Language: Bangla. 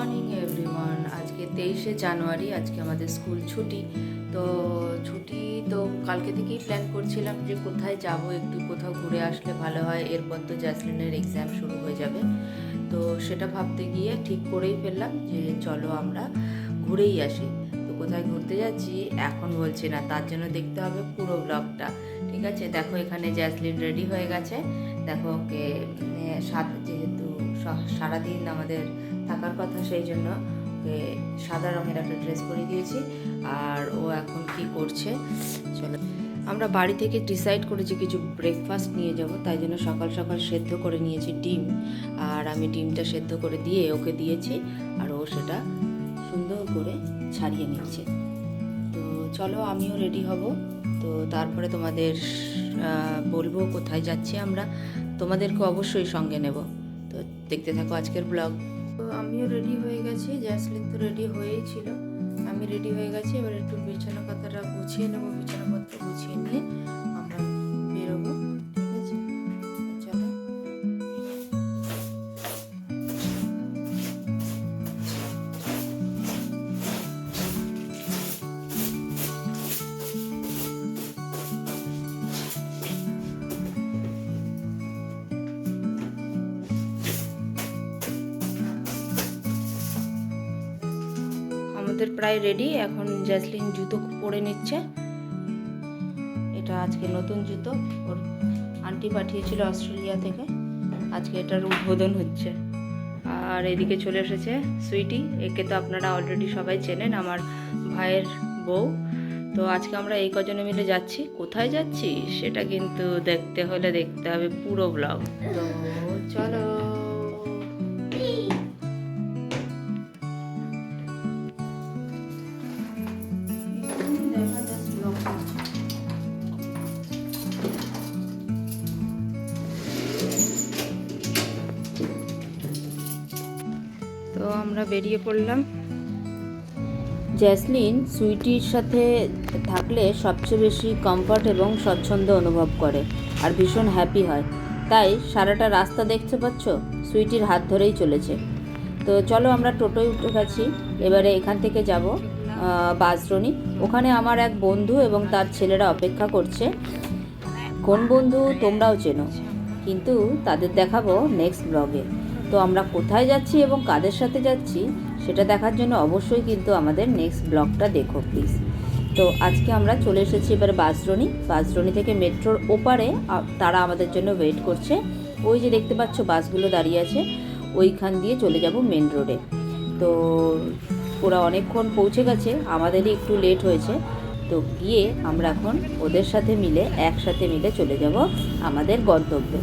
Morning everyone. আজকে 23শে জানুয়ারি, আজকে আমাদের স্কুল ছুটি। তো কালকে থেকেই প্ল্যান করছিলাম যে কোথায় যাব, একটু কোথাও ঘুরে আসলে ভালো হয়। এরপর তো জ্যাসলিনের এক্সাম শুরু হয়ে যাবে। তো সেটা ভাবতে গিয়ে ঠিক করেই ফেললাম যে চলো আমরা ঘুরেই আসি। তো কোথায় ঘুরতে যাচ্ছি এখন বলছি না, তার জন্য দেখতে হবে পুরো ব্লগটা। ঠিক আছে, দেখো এখানে জ্যাসলিন রেডি হয়ে গেছে। দেখো ওকে যেহেতু সারাদিন আমাদের থাকার কথা, সেই জন্য ওকে সাদা রঙের একটা ড্রেস পরিয়ে দিয়েছি। আর ও এখন কি করছে চলো। আমরা বাড়ি থেকে ডিসাইড করেছি কিছু ব্রেকফাস্ট নিয়ে যাব, তাই জন্য সকাল সকাল সেদ্ধ করে নিয়েছি ডিম। আর আমি ডিমটা সেদ্ধ করে দিয়ে ওকে দিয়েছি, আর ও সেটা সুন্দর করে ছাড়িয়ে নিচ্ছে। তো চলো আমিও রেডি হব। তো তারপরে তোমাদের বলবো কোথায় যাচ্ছি আমরা, তোমাদেরকে অবশ্যই সঙ্গে নেব। তো দেখতে থাকো আজকের ব্লগ। তো আমিও রেডি হয়ে গেছি, জ্যাসলিন তো রেডি হয়েই ছিল, আমি রেডি হয়ে গেছি। এবার একটু বিছানা পাতাটা গুছিয়ে নেবো, বিছানাপত্র গুছিয়ে নিয়ে আমরা বেরোবো। ঠিক আছে, চলো। আমাদের প্রায় রেডি। এখন জ্যাসলিন জুতো পরে নিচ্ছে। এটা আজকে নতুন জুতো, ওর আন্টি পাঠিয়েছিল অস্ট্রেলিয়া থেকে। আজকে এটার উদ্বোধন হচ্ছে। আর এদিকে চলে এসেছে সুইটি, একে তো আপনারা অলরেডি সবাই চেনেন, আমার ভাইয়ের বউ। তো আজকে আমরা এই কজনে মিলে যাচ্ছি। কোথায় যাচ্ছি সেটা কিন্তু দেখতে হলে দেখতে হবে পুরো ব্লগ। তো চলো। তো আমরা বেরিয়ে পড়লাম। জ্যাসলিন সুইটির সাথে থাকলে সবচেয়ে বেশি কমফর্ট এবং স্বচ্ছন্দ অনুভব করে আর ভীষণ হ্যাপি হয়। তাই সারাটা রাস্তা দেখতে পাচ্ছ সুইটির হাত ধরেই চলেছে। তো চলো আমরা টোটোয় উঠে গেছি। এবারে এখান থেকে যাব বাসরণী। ওখানে আমার এক বন্ধু এবং তার ছেলেরা অপেক্ষা করছে। কোন বন্ধু তোমরাও চেনো, কিন্তু তাদের দেখাবো নেক্সট ব্লগে। তো আমরা কোথায় যাচ্ছি এবং কাদের সাথে যাচ্ছি সেটা দেখার জন্য অবশ্যই কিন্তু আমাদের নেক্সট ব্লগটা দেখো প্লিজ। তো আজকে আমরা চলে এসেছি এবার বাসরণী থেকে মেট্রোর ওপারে তারা আমাদের জন্য ওয়েট করছে। ওই যে দেখতে পাচ্ছ বাসগুলো দাঁড়িয়ে আছে, ওইখান দিয়ে চলে যাব মেন রোডে। তো ওরা অনেকক্ষণ পৌঁছে গেছে, আমাদেরই একটু লেট হয়েছে। তো গিয়ে আমরা এখন ওদের সাথে একসাথে মিলে চলে যাব আমাদের গন্তব্যে।